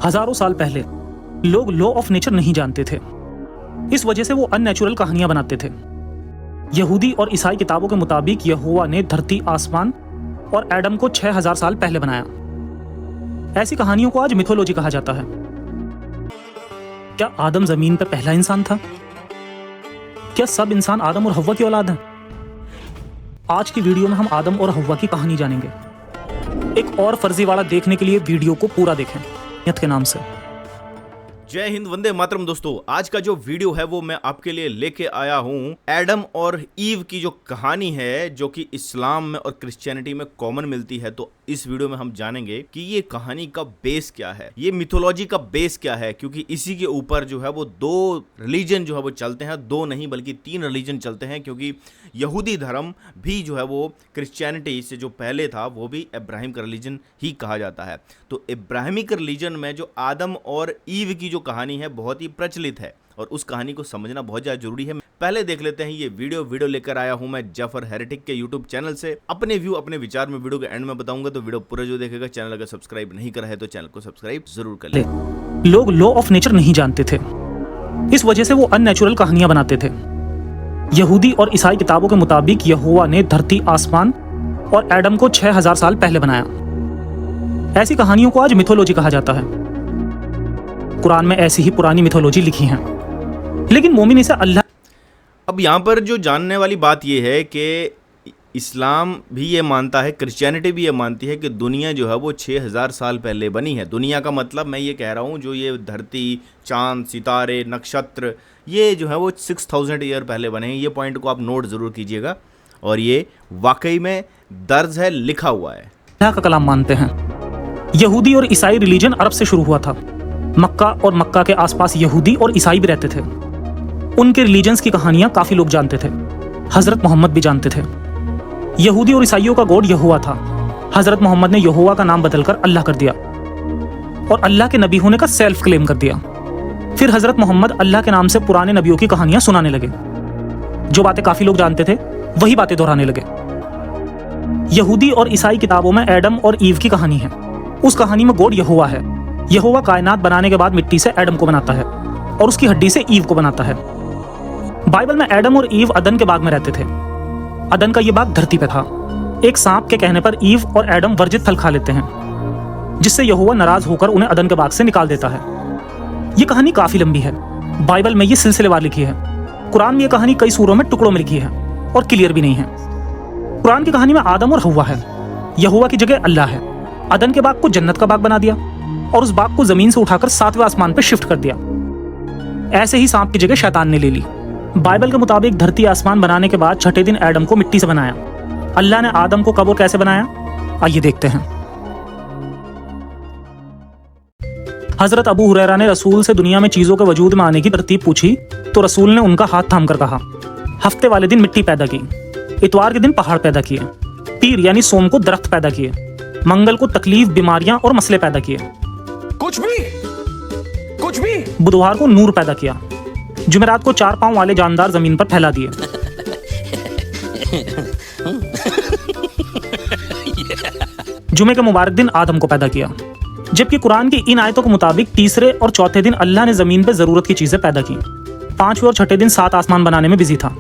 हजारों साल पहले लोग लॉ ऑफ नेचर नहीं जानते थे। इस वजह से वो अननेचुरल कहानियां बनाते थे। यहूदी और ईसाई किताबों के मुताबिक यहोवा ने धरती, आसमान और एडम को 6000 साल पहले बनाया। ऐसी कहानियों को आज मिथोलॉजी कहा जाता है। क्या आदम जमीन पर पहला इंसान था? क्या सब इंसान आदम और हव्वा की औलाद हैं? आज की वीडियो में हम आदम और हव्वा की कहानी जानेंगे। एक और फर्जीवाड़ा देखने के लिए वीडियो को पूरा देखें नियत के नाम से। जय हिंद, वंदे मातरम। दोस्तों, आज का जो वीडियो है वो मैं आपके लिए लेके आया हूँ एडम और ईव की जो कहानी है, जो कि इस्लाम में और क्रिश्चियनिटी में कॉमन मिलती है। तो इस वीडियो में हम जानेंगे कि ये कहानी का बेस क्या है, ये मिथोलॉजी का बेस क्या है, क्योंकि इसी के ऊपर जो है वो दो रिलीजन जो है वो चलते हैं। दो नहीं बल्कि 3 रिलीजन चलते हैं, क्योंकि यहूदी धर्म भी जो है वो क्रिश्चियनिटी से जो पहले था वो भी इब्राहिम का रिलीजन ही कहा जाता है। तो इब्राहिमिक रिलीजन में जो आदम और ईव की जो कहानी है बहुत ही प्रचलित है और उस कहानी को समझना बहुत ज़्यादा जरूरी है। पहले देख लेते हैं ये वीडियो लेकर आया हूं मैं जाफर हेरेटिक के यूट्यूब चैनल से। अपने व्यू, अपने विचार में वीडियो के एंड में बताऊंगा, तो वीडियो पूरा जो देखेगा, चैनल अगर सब्सक्राइब नहीं करा है तो चैनल को सब्सक्राइब जरूर कर ले। लोग लॉ ऑफ नेचर नहीं जानते थे, इस वजह से वो अननेचुरल कहानियां बनाते थे। यहूदी और ईसाई किताबों के मुताबिक यहोवा ने धरती, आसमान और एडम को 6000 साल पहले बनाया। ऐसी कहानियों को आज मिथोलॉजी कहा जाता है। कुरान में ऐसी ही पुरानी मिथोलॉजी लिखी है, लेकिन मोमिन इसे अल्लाह। अब यहाँ पर जो जानने वाली बात यह है कि इस्लाम भी ये मानता है, क्रिश्चियनिटी भी ये मानती है कि दुनिया जो है वो 6000 साल पहले बनी है। दुनिया का मतलब मैं ये कह रहा हूँ, जो ये धरती, चांद, सितारे, नक्षत्र, ये जो है वो 6000 ईयर पहले बने हैं। ये पॉइंट को आप नोट ज़रूर कीजिएगा और ये वाकई में दर्ज है, लिखा हुआ है। अल्लाह का कलाम मानते हैं। यहूदी और ईसाई रिलीजन अरब से शुरू हुआ था। मक्का और मक्का के आसपास यहूदी और ईसाई भी रहते थे। उनके रिलीजन्स की कहानियां काफी लोग जानते थे। हजरत मोहम्मद भी जानते थे। यहूदी और ईसाइयों का गॉड यहोवा था। हजरत मोहम्मद ने यहोवा का नाम बदलकर अल्लाह कर दिया और अल्लाह के नबी होने का सेल्फ क्लेम कर दिया। फिर हजरत मोहम्मद अल्लाह के नाम से पुराने नबियों की कहानियां सुनाने लगे। जो बातें काफी लोग जानते थे वही बातें दोहराने लगे। यहूदी और ईसाई किताबों में एडम और ईव की कहानी है। उस कहानी में गॉड यहोवा है। यहोवा कायनात बनाने के बाद मिट्टी से एडम को बनाता है और उसकी हड्डी से ईव को बनाता है। बाइबल में एडम और ईव अदन के बाग में रहते थे। अदन का ये बाग धरती पे था। एक सांप के कहने पर ईव और एडम वर्जित फल खा लेते हैं, जिससे यहोवा नाराज होकर उन्हें अदन के बाग से निकाल देता है। ये कहानी काफी लंबी है। बाइबल में ये सिलसिलेवार लिखी है। कुरान में ये कहानी कई सूरों में टुकड़ों में लिखी है और क्लियर भी नहीं है। कुरान की कहानी में आदम और हव्वा है। यहोवा की जगह अल्लाह है। अदन के बाग को जन्नत का बाग बना दिया और उस बाग को जमीन से उठाकर 7वें आसमान पर शिफ्ट कर दिया। ऐसे ही सांप की जगह शैतान ने ले ली। बाइबल के मुताबिक धरती, आसमान बनाने के बाद 6ठे दिन एडम को मिट्टी से बनाया। अल्लाह ने आदम को कब और कैसे बनाया, आइए देखते हैं। हजरत अबू हुरैरा ने रसूल से दुनिया में चीजों के वजूद में आने की तरतीब पूछी, तो रसूल ने उनका हाथ थाम कर कहा, हफ्ते वाले दिन मिट्टी पैदा की, इतवार के दिन पहाड़ पैदा किए, पीर यानी सोम को दरख्त पैदा किए, मंगल को तकलीफ, बीमारियां और मसले पैदा किए, कुछ भी बुधवार को नूर पैदा किया, जुमेरात को 4 पांव वाले जानदार जमीन पर फैला दिए। जुमे के मुबारक दिन आदम को पैदा किया। जबकि कुरान की इन आयतों के मुताबिक तीसरे और चौथे दिन अल्लाह ने जमीन पर जरूरत की चीजें पैदा की। 5वें और 6ठे दिन 7 आसमान बनाने में बिजी था।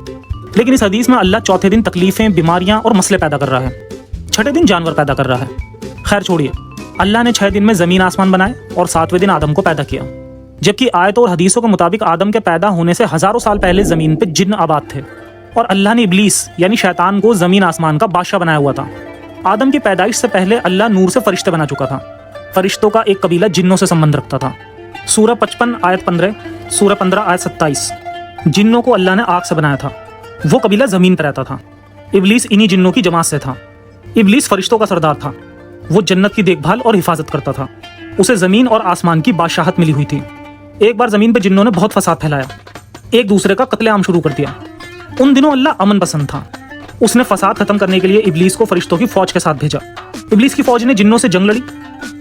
लेकिन इस हदीस में अल्लाह चौथे दिन तकलीफें, बीमारियां और मसले पैदा कर रहा है। 6ठे दिन जानवर पैदा कर रहा है। खैर छोड़िए, अल्लाह ने 6 दिन में जमीन आसमान बनाए और 7वें दिन आदम को पैदा किया। जबकि आयतों और हदीसों के मुताबिक आदम के पैदा होने से हजारों साल पहले जमीन पे जिन्न आबाद थे और अल्लाह ने इब्लीस यानी शैतान को जमीन आसमान का बादशाह बनाया हुआ था। आदम की पैदाइश से पहले अल्लाह नूर से फरिश्ते बना चुका था। फरिश्तों का एक कबीला जिन्नों से संबंध रखता था। सूरह 55 आयत 15, सूरह 15 आयत 27। जिन्नों को अल्लाह ने आग से बनाया था। वो कबीला जमीन पर रहता था। इब्लीस इन्हीं जिन्नों की जमात से था। इब्लीस फरिश्तों का सरदार था। वो जन्नत की देखभाल और हिफाजत करता था। उसे जमीन और आसमान की बादशाहत मिली हुई थी। एक बार जमीन पर जिन्नों ने बहुत फसाद फैलाया, एक दूसरे का कत्लेआम शुरू कर दिया। उन दिनों अल्लाह अमन पसंद था। उसने फसाद खत्म करने के लिए इब्लीस को फरिश्तों की फौज के साथ भेजा। इब्लीस की फौज ने जिन्नों से जंग लड़ी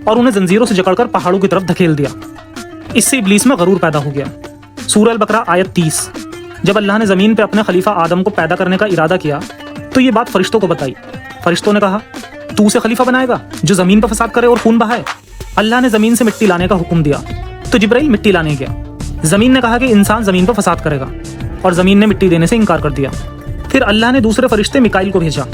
और उन्हें जंजीरों से जकड़कर पहाड़ों की तरफ धकेल दिया। इससे इब्लीस में गरूर पैदा हो गया। सूरह अल-बकरा आयत 30। जब अल्लाह ने जमीन पे अपने खलीफा आदम को पैदा करने का इरादा किया तो ये बात फरिश्तों को बताई। फरिश्तों ने कहा, तू उसे खलीफा बनाएगा जो जमीन पर फसाद करे और खून बहाए। अल्लाह ने जमीन से मिट्टी लाने का हुक्म दिया तो जिब्राइल मिट्टी लाने गया। जमीन ने कहा कि इंसान जमीन पर फसाद करेगा और जमीन ने मिट्टी देने से इनकार कर दिया। फिर अल्लाह ने दूसरे फरिश्ते मिकाइल को भेजा।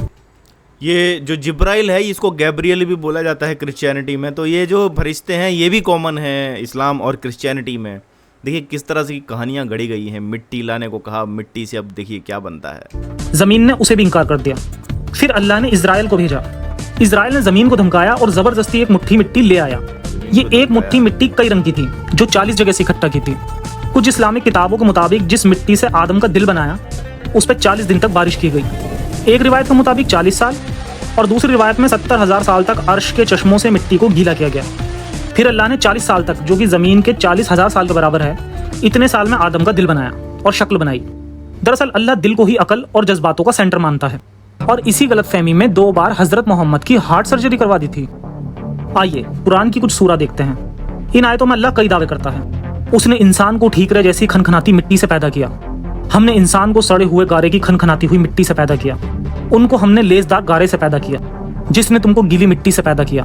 ये जो जिब्राइल है इसको गैब्रियल भी बोला जाता है क्रिश्चियनिटी में। तो ये जो फरिश्ते हैं ये भी कॉमन है इस्लाम और क्रिश्चियनिटी में। देखिए किस तरह से कहानियां गढ़ी गई हैं। मिट्टी लाने को कहा, मिट्टी से अब देखिए क्या बनता है। जमीन ने उसे भी इनकार कर दिया। फिर अल्लाह ने इजराइल को भेजा। इजराइल ने जमीन को धमकाया और जबरदस्ती एक मुट्ठी मिट्टी ले आया। ये एक मुट्ठी मिट्टी कई रंग की थी जो 40 जगह से इकट्ठा की थी। कुछ इस्लामिक किताबों के मुताबिक जिस मिट्टी से आदम का दिल बनाया उस पर 40 दिन तक बारिश की गई। एक रिवायत के मुताबिक 40 साल और दूसरी रिवायत में 70,000 साल तक अर्श के चश्मों से मिट्टी को गीला किया गया। फिर अल्लाह ने 40 साल तक, जो कि ज़मीन के 40,000 साल के बराबर है, इतने साल में आदम का दिल बनाया और शक्ल बनाई। दरअसल अल्लाह दिल को ही अकल और जज्बातों का सेंटर मानता है और इसी गलतफहमी में 2 बार हजरत मोहम्मद की हार्ट सर्जरी करवा दी थी। आइए कुरान की कुछ सूरा देखते हैं। इन आयतों में अल्लाह कई दावे करता है। उसने इंसान को ठीकरे जैसी खनखनाती मिट्टी से पैदा किया। हमने इंसान को सड़े हुए गारे की खनखनाती हुई मिट्टी से पैदा किया। उनको हमने लेसदार गारे से पैदा किया। जिसने तुमको गीली मिट्टी से पैदा किया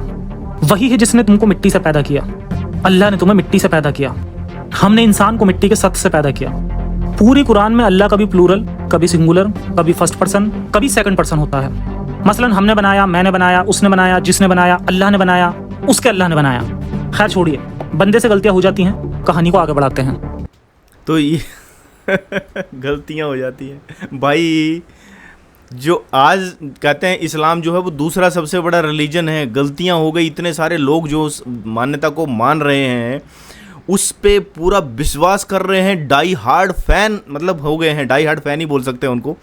वही है जिसने तुमको मिट्टी से पैदा किया। अल्लाह ने तुम्हें मिट्टी से पैदा किया। हमने इंसान को मिट्टी के सत्व से पैदा किया। पूरी कुरान में अल्लाह कभी प्लूरल, कभी सिंगुलर, कभी फर्स्ट पर्सन, कभी सेकंड पर्सन होता है। मसलन हमने बनाया, मैंने बनाया, उसने बनाया, जिसने बनाया, अल्लाह ने बनाया, उसके अल्लाह ने बनाया। खैर छोड़िए, बंदे से गलतियां हो जाती हैं, कहानी को आगे बढ़ाते हैं। तो ये गलतियां हो जाती हैं भाई। जो आज कहते हैं इस्लाम जो है वो दूसरा सबसे बड़ा रिलीजन है, गलतियां हो गई। इतने सारे लोग जो उस मान्यता को मान रहे हैं उस पे पूरा विश्वास कर रहे हैं। डाई हार्ड फैन मतलब हो गए हैं, डाई हार्ड फैन ही बोल सकते हैं उनको।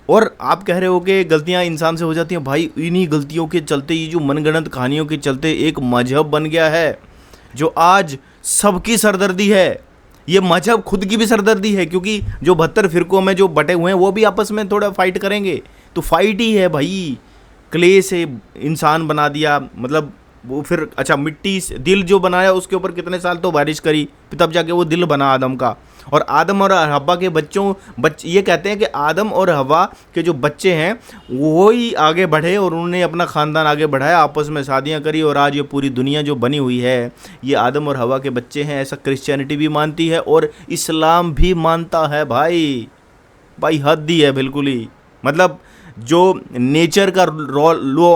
और आप कह रहे हो कि गलतियां इंसान से हो जाती हैं। भाई इन्हीं गलतियों के चलते, ये जो मनगढ़ंत कहानियों के चलते एक मजहब बन गया है जो आज सबकी सरदर्दी है। ये मजहब खुद की भी सरदर्दी है, क्योंकि जो 72 फिरकों में जो बटे हुए हैं वो भी आपस में थोड़ा फाइट करेंगे। तो फाइट ही है भाई। क्ले से इंसान बना दिया, मतलब वो फिर अच्छा मिट्टी से दिल जो बनाया उसके ऊपर कितने साल तो बारिश करी, तब जाके वो दिल बना आदम का। और आदम और हव्वा के ये कहते हैं कि आदम और हव्वा के जो बच्चे हैं वो ही आगे बढ़े और उन्होंने अपना ख़ानदान आगे बढ़ाया, आपस में शादियां करी और आज ये पूरी दुनिया जो बनी हुई है ये आदम और हव्वा के बच्चे हैं। ऐसा क्रिश्चियनिटी भी मानती है और इस्लाम भी मानता है भाई। हद ही है बिल्कुल ही। मतलब जो नेचर का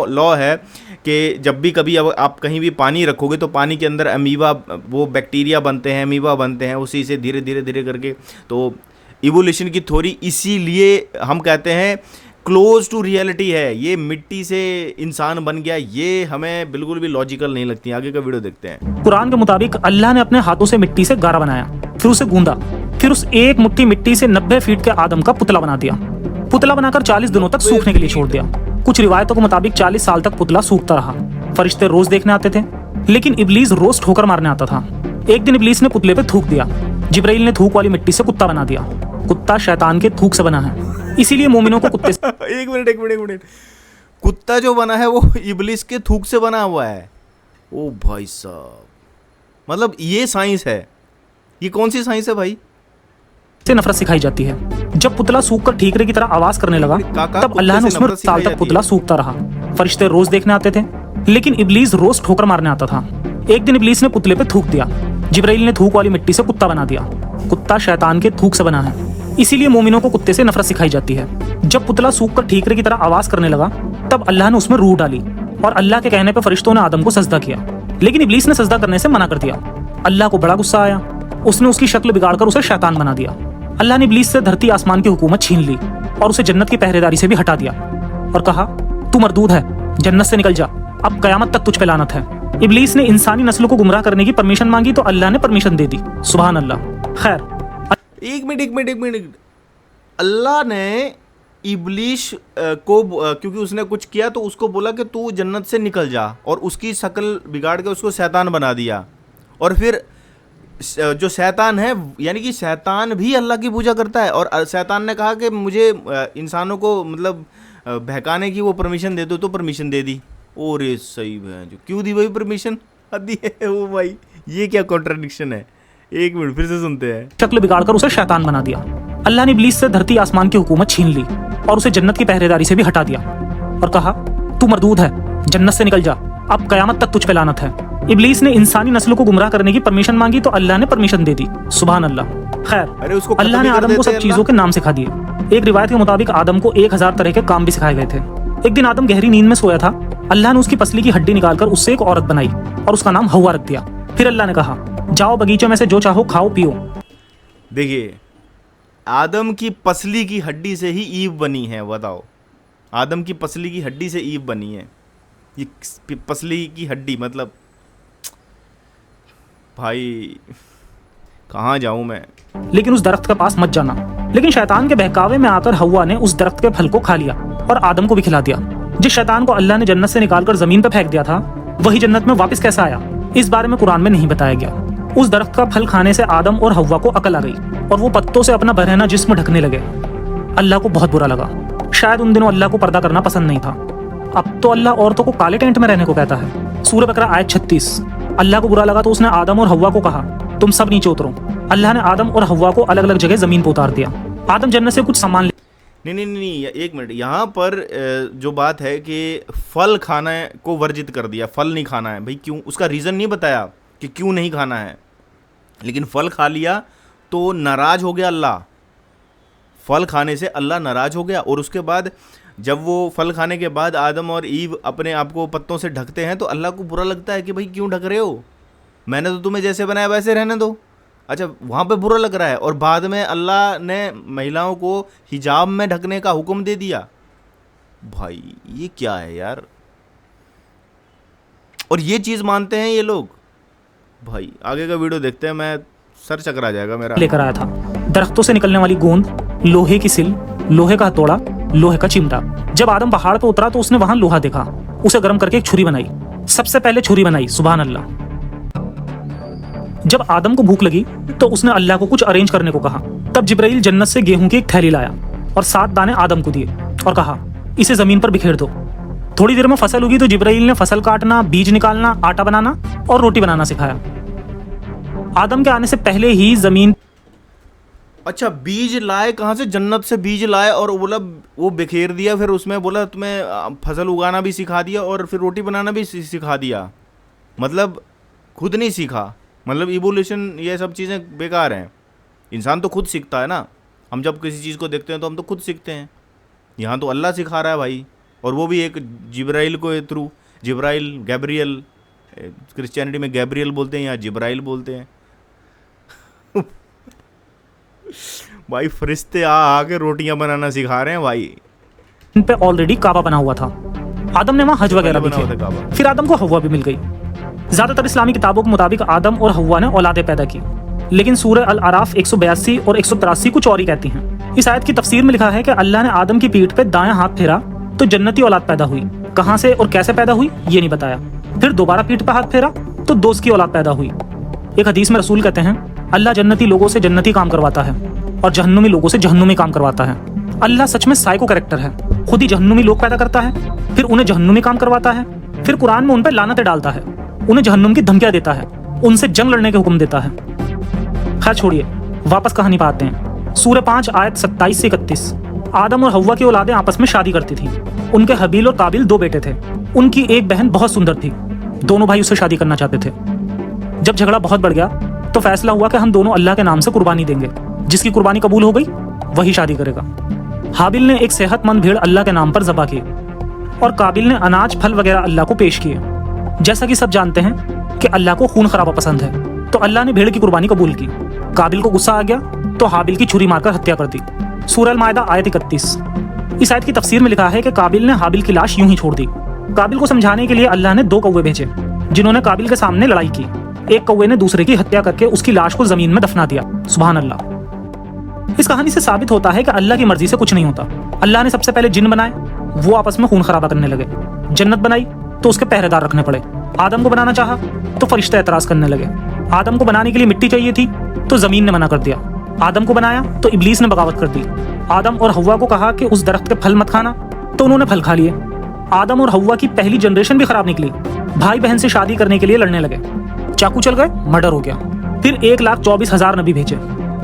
लॉ है कि जब भी कभी अब आप कहीं भी पानी रखोगे तो पानी के अंदर अमीबा, वो बैक्टीरिया बनते हैं, अमीबा बनते हैं, उसी से धीरे धीरे करके। तो इवोल्यूशन की थ्योरी इसीलिए हम कहते हैं क्लोज टू रियलिटी है। ये मिट्टी से इंसान बन गया, ये हमें बिल्कुल भी लॉजिकल नहीं लगती। आगे का वीडियो देखते हैं। कुरान के मुताबिक अल्लाह ने अपने हाथों से मिट्टी से गारा बनाया, फिर उसे गूंदा, फिर उस एक मुट्ठी मिट्टी से 90 फीट के आदम का पुतला बना दिया। पुतला बनाकर 40 दिनों तक सूखने के लिए छोड़ दिया। कुछ रिवायतों के मुताबिक 40 साल तक पुतला सूखता रहा। फरिश्ते रोज देखने आते थे, लेकिन इब्लीस रोज ठोकर मारने आता था। एक दिन इब्लीस ने पुतले पे थूक दिया। जिब्राइल ने थूक वाली मिट्टी से कुत्ता बना दिया। कुत्ता शैतान के थूक से बना है, इसीलिए मोमिनों को कुत्ते से एक मिनट, कुत्ता जो बना है वो इब्लीस के थूक से बना हुआ है। ओ भाई साहब, मतलब ये साइंस है। ये कौन सी साइंस है भाई? से नफरत सिखाई जाती है। जब पुतला सूखकर ठीकरे की तरह आवाज करने लगा तब अल्लाह ने उसमें साल तक पुतला सूखता रहा। फरिश्ते रोज देखने आते थे, लेकिन इब्लीस रोज ठोकर मारने आता था। एक दिन इब्लीस ने पुतले पे थूक दिया। जिब्राइल ने थूक वाली मिट्टी से कुत्ता बना दिया। कुत्ता शैतान के थूक से बना है, इसीलिए मोमिनों को कुत्ते से नफरत सिखाई जाती है। जब पुतला सूखकर ठीकरे की तरह आवाज करने लगा तब अल्लाह ने उसमें रूह डाली और अल्लाह के कहने पर फरिश्तों ने आदम को सजदा किया, लेकिन इब्लीस ने सजदा करने से मना कर दिया। अल्लाह को बड़ा गुस्सा आया, उसने उसकी शक्ल बिगाड़कर उसे शैतान बना दिया। अल्लाह ने इब्लीस से धरती आसमान की हुकूमत छीन ली और उसे जन्नत की पहरेदारी से भी हटा दिया और कहा, तू मरदूद है, जन्नत से निकल जा, अब कयामत तक तुझ पे लानत है। इब्लीस ने इंसानी नस्ल को गुमराह करने की परमिशन मांगी तो अल्लाह ने परमिशन दे दी। सुभान अल्लाह। खैर एक मिनट, अल्लाह ने इब्लीस को क्योंकि उसने कुछ किया तो उसको बोला कि तू जन्नत से निकल जा और उसकी शक्ल बिगाड़ के उसको शैतान बना दिया। और फिर जो शैतान है, यानी कि शैतान भी अल्लाह की पूजा करता है और शैतान ने कहा कि मुझे इंसानों को मतलब बहकाने की वो परमिशन दे दो, तो परमिशन दे दी। और ये सही है, जो क्यों दी भाई परमिशन? दी है वो भाई, ये क्या कॉन्ट्रडिक्शन है? एक मिनट फिर से सुनते हैं। शक्ल बिगाड़कर उसे शैतान बना दिया। अल्लाह ने इब्लीस से धरती आसमान की हुकूमत छीन ली और उसे जन्नत की पहरेदारी से भी हटा दिया और कहा, तू मरदूद है, जन्नत से निकल जा, अब कयामत तक तुझ पे लानत है। इब्लीस ने इंसानी नस्ल को गुमराह करने की परमिशन मांगी तो अल्लाह ने परमिशन दे दी। सुभान अल्लाह। खैर, अल्लाह ने आदम को सब चीजों के नाम सिखा दिए। एक रिवायत के मुताबिक आदम को 1000 तरह के काम भी सिखाए गए थे। एक दिन आदम गहरी नींद में सोया था। अल्लाह ने उसकी पसली की हड्डी निकालकर उससे एक औरत बनाई और उसका नाम हव्वा रख दिया। फिर अल्लाह ने कहा, जाओ बगीचे में से जो चाहो खाओ पियो। देखिए, आदम की पसली की हड्डी से ही ईव बनी है। बताओ, आदम की पसली की हड्डी से ईव बनी है। ये पसली की हड्डी मतलब, भाई कहाँ जाऊं मैं। लेकिन उस दरख्त के पास मत जाना। लेकिन शैतान के बहकावे में आकर हव्वा ने उस दरख्त के फल को खा लिया और आदम को भी खिला दिया। जिस शैतान को अल्लाह ने जन्नत से निकालकर जमीन पर फेंक दिया था, वही जन्नत में वापस कैसा आया, इस बारे में कुरान में नहीं बताया गया। उस दरख्त का फल खाने से आदम और हव्वा को अकल आ गई और वो पत्तों से अपना बरहना जिस्म ढकने लगे। अल्लाह को बहुत बुरा लगा। शायद उन दिनों अल्लाह को पर्दा करना पसंद नहीं था। अब तो अल्लाह औरतों को काले टेंट में रहने को कहता है। सूरह बकरा आयत 36। अल्लाह को बुरा लगा तो उसने आदम और हव्वा को कहा, तुम सब नीचे उतरो। अल्लाह ने आदम और हव्वा को अलग अलग जगह जमीन पर उतार दिया। आदम जन्नत से कुछ सामान नहीं, एक मिनट। यहाँ पर जो बात है कि फल खाना को वर्जित कर दिया, फल नहीं खाना है। भाई क्यों? उसका रीज़न नहीं बताया कि क्यों नहीं खाना है। लेकिन फल खा लिया तो नाराज़ हो गया अल्लाह। फल खाने से अल्लाह नाराज़ हो गया। और उसके बाद जब वो फल खाने के बाद आदम और ईव अपने आप को पत्तों से ढकते हैं तो अल्लाह को बुरा लगता है कि भाई क्यों ढक रहे हो, मैंने तो तुम्हें जैसे बनाया वैसे रहने दो। अच्छा, वहाँ पे बुरा लग रहा है। और बाद में अल्लाह ने महिलाओं को हिजाब में ढकने का हुक्म दे दिया। भाई ये क्या है यार? और ये चीज़ मानते हैं ये लोग। भाई आगे का वीडियो देखते हैं, मैं सर चकरा जाएगा मेरा। लेकर आया था दरख्तों से निकलने वाली गोंद, लोहे की सिल, लोहे का हथौड़ा, लोहे का चिमटा। जब आदम पहाड़ पर उतरा तो उसने वहां लोहा देखा। उसे गर्म करके एक छुरी बनाई। सबसे पहले छुरी बनाई। सुभान अल्लाह। जब आदम को भूख लगी तो उसने अल्लाह को कुछ अरेंज करने को कहा। तब जिब्राइल जन्नत से गेहूं की एक थैली लाया और 7 दाने आदम को दिए और कहा, इसे जमीन पर बिखेर दो। थोड़ी देर में फसल उगी तो जिब्राइल ने फसल काटना, बीज निकालना, आटा बनाना और रोटी बनाना सिखाया। आदम के आने से पहले ही जमीन। अच्छा, बीज लाए कहाँ से? जन्नत से बीज लाए और बोला वो बिखेर दिया। फिर उसमें बोला तुम्हें फसल उगाना भी सिखा दिया और फिर रोटी बनाना भी सिखा दिया। मतलब खुद नहीं सीखा। मतलब इवोल्यूशन, ये सब चीज़ें बेकार हैं। इंसान तो खुद सीखता है ना। हम जब किसी चीज़ को देखते हैं तो हम तो खुद सीखते हैं। यहाँ तो अल्लाह सिखा रहा है भाई, और वो भी एक जिब्राइल को थ्रू। जिब्राइल, गैब्रियल, क्रिश्चियनिटी में गैब्रियल बोलते हैं, यहाँ जिब्राइल बोलते हैं। भाई फरिश्ते आके रोटियां बनाना सिखा रहे हैं भाई। इन पे ऑलरेडी काबा बना हुआ था। आदम ने वहाँ हज वगैरह भी किए। फिर आदम को हव्वा भी मिल गई। ज्यादातर इस्लामी किताबों के मुताबिक आदम और हव्वा ने औलादें पैदा की, लेकिन सूरह अल आराफ 182 और 183 कुछ और ही कहती हैं। इस आयत की तफसीर में लिखा है कि अल्लाह ने आदम की पीठ पे दायां हाथ फेरा तो जन्नती औलाद पैदा हुई। कहां से और कैसे पैदा हुई ये नहीं बताया। फिर दोबारा पीठ पे हाथ फेरा तो दोस्त की औलाद पैदा हुई। एक हदीस में रसूल कहते हैं, अल्लाह जन्नती लोगों से जन्नती काम करवाता है और जहन्नुमी लोगों से जहन्नुमी काम करवाता है। अल्लाह सच में साइको कैरेक्टर है। खुद ही जहन्नुमी लोग पैदा करता है, फिर उन्हें जहन्नुमी काम करवाता है, फिर कुरान में उन पर लानतें डालता है, उन्हें जहन्नुम की धमकियां देता है, उनसे जंग लड़ने के हुक्म देता है। खैर छोड़िए, वापस कहानी पर आते हैं। सूरह 5 आयत 27 से 31। आदम और हव्वा की औलादें आपस में शादी करती थीं। उनके हबील और काबिल 2 बेटे थे। उनकी एक बहन बहुत सुंदर थी। दोनों भाई उससे शादी करना चाहते थे। जब झगड़ा बहुत बढ़ गया तो फैसला हुआ कि हम दोनों अल्लाह के नाम से कुर्बानी देंगे। जिसकी कुर्बानी कबूल हो गई वही शादी करेगा। हाबिल ने एक सेहतमंद भेड़ अल्लाह के नाम पर ज़बह की और काबिल ने अनाज, फल वगैरह अल्लाह को पेश किए। जैसा कि सब जानते हैं कि अल्लाह को खून खराबा पसंद है, तो अल्लाह ने भेड़ की कुर्बानी कबूल की। काबिल को गुस्सा आ गया तो हाबिल की छुरी मारकर हत्या कर दी। सूरह अल-माइदा आयत 31। इस आयत की तफसीर में लिखा है कि काबिल ने हाबिल की लाश यूं ही छोड़ दी। काबिल को समझाने के लिए अल्लाह ने 2 कौवे भेजे जिन्होंने काबिल के सामने लड़ाई की। एक कौवे ने दूसरे की हत्या करके उसकी लाश को जमीन में दफना दिया। सुभान अल्लाह। इस कहानी से साबित होता है कि अल्लाह की मर्जी से कुछ नहीं होता। अल्लाह ने सबसे पहले जिन बनाए, वो आपस में खून खराबा करने लगे। जन्नत बनाई तो उसके पहरेदार रखने पड़े। आदम को बनाना चाहा तो फरिश्ते एतराज करने लगे। आदम को बनाने के लिए मिट्टी चाहिए थी तो जमीन ने मना कर दिया। आदम को बनाया तो इब्लीस ने बगावत कर दी। आदम और हव्वा को कहा कि उस दरख्त के फल मत खाना तो उन्होंने फल खा लिए। आदम और हव्वा की पहली जनरेशन भी खराब निकली। भाई बहन से शादी करने के लिए लड़ने लगे, चाकू चल गए, मर्डर हो गया। फिर 1,24,000 नबी भेजे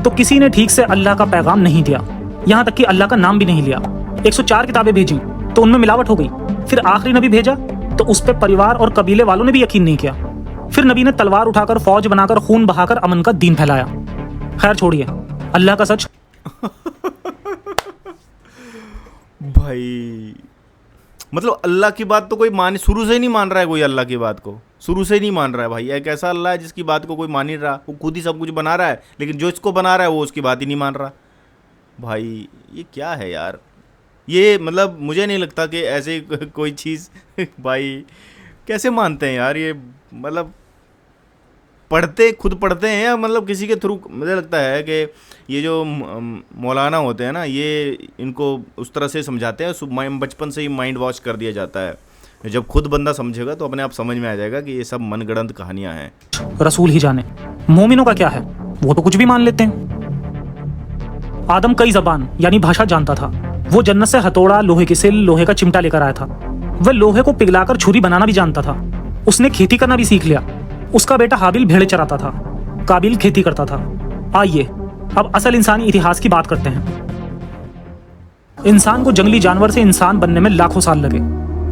तो किसी ने ठीक से अल्लाह का पैगाम नहीं दिया, यहाँ तक कि अल्लाह का नाम भी नहीं लिया। 104 किताबें भेजी तो उनमें मिलावट हो गई। फिर आखिरी नबी भेजा तो उस पर परिवार और कबीले वालों ने भी यकीन नहीं किया। फिर नबी ने तलवार उठाकर, फौज बनाकर, खून बहाकर अमन का दीन फैलाया। खैर छोड़िए, अल्लाह का सच। भाई मतलब अल्लाह की बात तो कोई शुरू से ही नहीं मान रहा है, कोई अल्लाह की बात को शुरू से ही नहीं मान रहा है। भाई एक ऐसा अल्लाह है जिसकी बात को कोई मान नहीं रहा, वो खुद ही सब कुछ बना रहा है, लेकिन जो इसको बना रहा है वो उसकी बात ही नहीं मान रहा। भाई ये क्या है यार, ये मतलब मुझे नहीं लगता कि ऐसे कोई चीज़ भाई कैसे मानते हैं यार ये। मतलब खुद पढ़ते हैं या मतलब किसी के थ्रू। मुझे लगता है कि ये जो मौलाना होते हैं ना, ये इनको उस तरह से समझाते हैं, बचपन से ही माइंड वॉश कर दिया जाता है। जब खुद बंदा समझेगा तो अपने आप समझ में आ जाएगा कि ये सब मनगढ़ंत कहानियां हैं। रसूल ही जाने मोमिनों का क्या है, वो तो कुछ भी मान लेते हैं। आदम कई ज़बान यानी भाषा जानता था। वो जन्नत से हथौड़ा, लोहे की सिल, लोहे का चिमटा लेकर आया था। वह लोहे को पिघलाकर छुरी बनाना भी जानता था। उसने खेती करना भी सीख लिया। उसका बेटा हाबिल भेड़े चराता था, काबिल खेती करता था। आइए अब असल इंसानी इतिहास की बात करते हैं। इंसान को जंगली जानवर से इंसान बनने में लाखों साल लगे।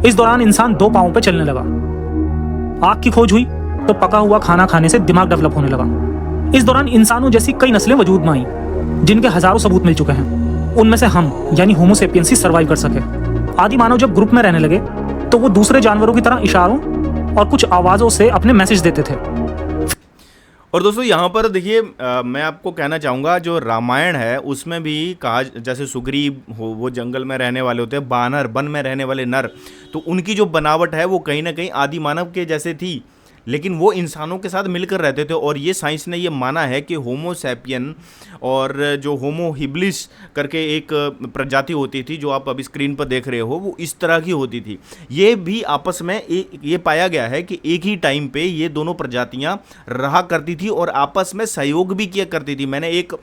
इस दौरान इंसान 2 पांवों पे चलने लगा। आग की खोज हुई तो पका हुआ खाना खाने से दिमाग डेवलप होने लगा। इस दौरान इंसानों जैसी कई नस्लें वजूद में आई, जिनके हजारों सबूत मिल चुके हैं। उनमें से हम यानी होमो सेपियंस ही सर्वाइव कर सके। आदि मानव जब ग्रुप में रहने लगे तो वो दूसरे जानवरों की तरह इशारों और कुछ आवाजों से अपने मैसेज देते थे। और दोस्तों यहाँ पर देखिए, मैं आपको कहना चाहूँगा, जो रामायण है उसमें भी कहा, जैसे सुग्रीव हो, वो जंगल में रहने वाले होते हैं, बानर वन में रहने वाले नर, तो उनकी जो बनावट है वो कहीं ना कहीं आदि मानव के जैसे थी, लेकिन वो इंसानों के साथ मिलकर रहते थे। और ये साइंस ने ये माना है कि होमो सैपियन और जो होमो हिब्लिस करके एक प्रजाति होती थी, जो आप अभी स्क्रीन पर देख रहे हो, वो इस तरह की होती थी। ये भी आपस में ये पाया गया है कि एक ही टाइम पे ये दोनों प्रजातियां रहा करती थी और आपस में सहयोग भी किया करती थी। मैंने एक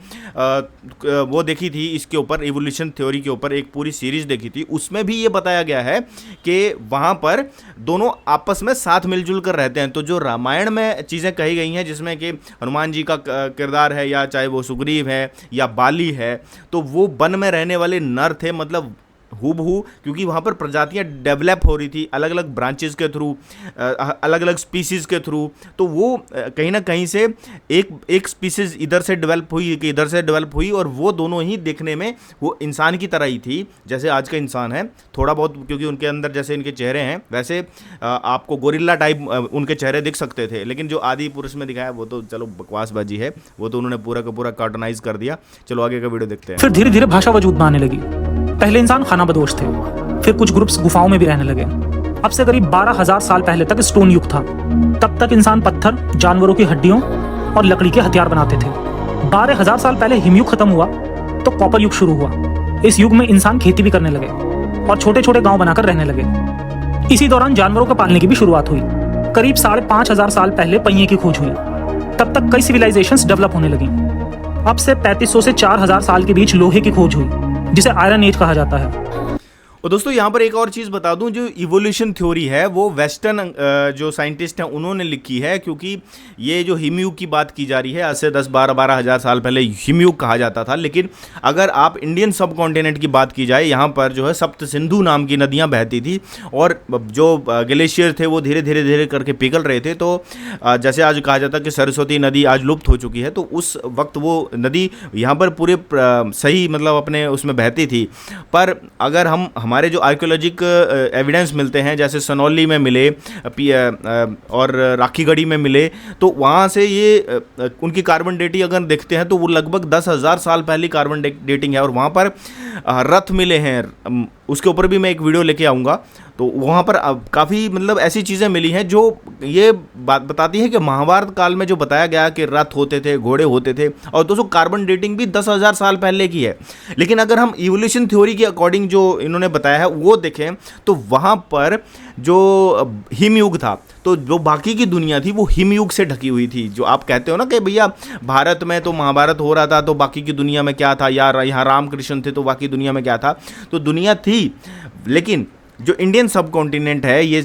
वो देखी थी इसके ऊपर, इवोल्यूशन थ्योरी के ऊपर एक पूरी सीरीज देखी थी, उसमें भी ये बताया गया है कि वहाँ पर दोनों आपस में साथ मिलजुल कर रहते हैं। तो जो रामायण में चीज़ें कही गई हैं, जिसमें कि हनुमान जी का किरदार है, या चाहे वो सुग्रीव है या बाली है, तो वो वन में रहने वाले नर थे, मतलब हूबहू, क्योंकि वहाँ पर प्रजातियाँ डेवलप हो रही थी अलग अलग ब्रांचेस के थ्रू, अलग अलग स्पीसीज़ के थ्रू। तो वो कहीं ना कहीं से एक स्पीसीज़ इधर से डेवलप हुई कि इधर से डेवलप हुई, और वो दोनों ही देखने में वो इंसान की तरह ही थी जैसे आज का इंसान है, थोड़ा बहुत, क्योंकि उनके अंदर जैसे इनके चेहरे हैं वैसे आपको गोरिल्ला टाइप उनके चेहरे दिख सकते थे। लेकिन जो आदि पुरुष में दिखाया वो तो चलो बकवासबाजी है, वो तो उन्होंने पूरा का पूरा कार्टूनाइज कर दिया। चलो आगे का वीडियो देखते हैं। फिर धीरे धीरे भाषा वजूद में आने लगी। पहले इंसान खानाबदोश थे, फिर कुछ ग्रुप्स गुफाओं में भी रहने लगे। अब से करीब 12,000 साल पहले तक स्टोन युग था। तब तक इंसान पत्थर, जानवरों की हड्डियों और लकड़ी के हथियार बनाते थे। 12,000 साल पहले हिमयुग खत्म हुआ तो कॉपर युग शुरू हुआ। इस युग में इंसान खेती भी करने लगे और छोटे छोटे गांव बनाकर रहने लगे। इसी दौरान जानवरों को पालने की भी शुरुआत हुई। करीब 5,500 साल पहले पहिए की खोज हुई। तब तक कई सिविलाइजेशंस डेवलप होने लगी। अब से 3500 से 4,000 साल के बीच लोहे की खोज हुई, जिसे आयरन एज कहा जाता है। और दोस्तों यहाँ पर एक और चीज़ बता दूं, जो इवोल्यूशन थ्योरी है वो वेस्टर्न जो साइंटिस्ट हैं उन्होंने लिखी है, क्योंकि ये जो हिमयुग की बात की जा रही है, आज से 10-12 हज़ार साल पहले हिमयुग कहा जाता था। लेकिन अगर आप इंडियन सब कॉन्टिनेंट की बात की जाए, यहाँ पर जो है सप्त सिंधु नाम की नदियाँ बहती थी, और जो ग्लेशियर थे वो धीरे धीरे करके पिघल रहे थे। तो जैसे आज कहा जाता है कि सरस्वती नदी आज लुप्त हो चुकी है, तो उस वक्त वो नदी यहाँ पर पूरे सही मतलब अपने उसमें बहती थी। पर अगर हमारे जो आर्कियोलॉजिक एविडेंस मिलते हैं, जैसे सनौली में मिले और राखीगढ़ी में मिले, तो वहाँ से ये उनकी कार्बन डेटिंग अगर देखते हैं तो वो लगभग 10,000 साल पहले कार्बन डेटिंग है। और वहाँ पर रथ मिले हैं, उसके ऊपर भी मैं एक वीडियो लेके आऊँगा। तो वहाँ पर काफ़ी मतलब ऐसी चीज़ें मिली हैं जो ये बात बताती है कि महाभारत काल में जो बताया गया कि रथ होते थे, घोड़े होते थे, और दोस्तों कार्बन डेटिंग भी 10,000 साल पहले की है। लेकिन अगर हम इवोल्यूशन थ्योरी के अकॉर्डिंग जो इन्होंने बताया है वो देखें, तो वहाँ पर जो हिमयुग था, तो जो बाकी की दुनिया थी वो हिमयुग से ढकी हुई थी। जो आप कहते हो ना कि भैया भारत में तो महाभारत हो रहा था, तो बाकी की दुनिया में क्या था, यार यहाँ राम कृष्ण थे तो बाकी दुनिया में क्या था, तो दुनिया थी। लेकिन जो इंडियन सब कॉन्टिनेंट है, ये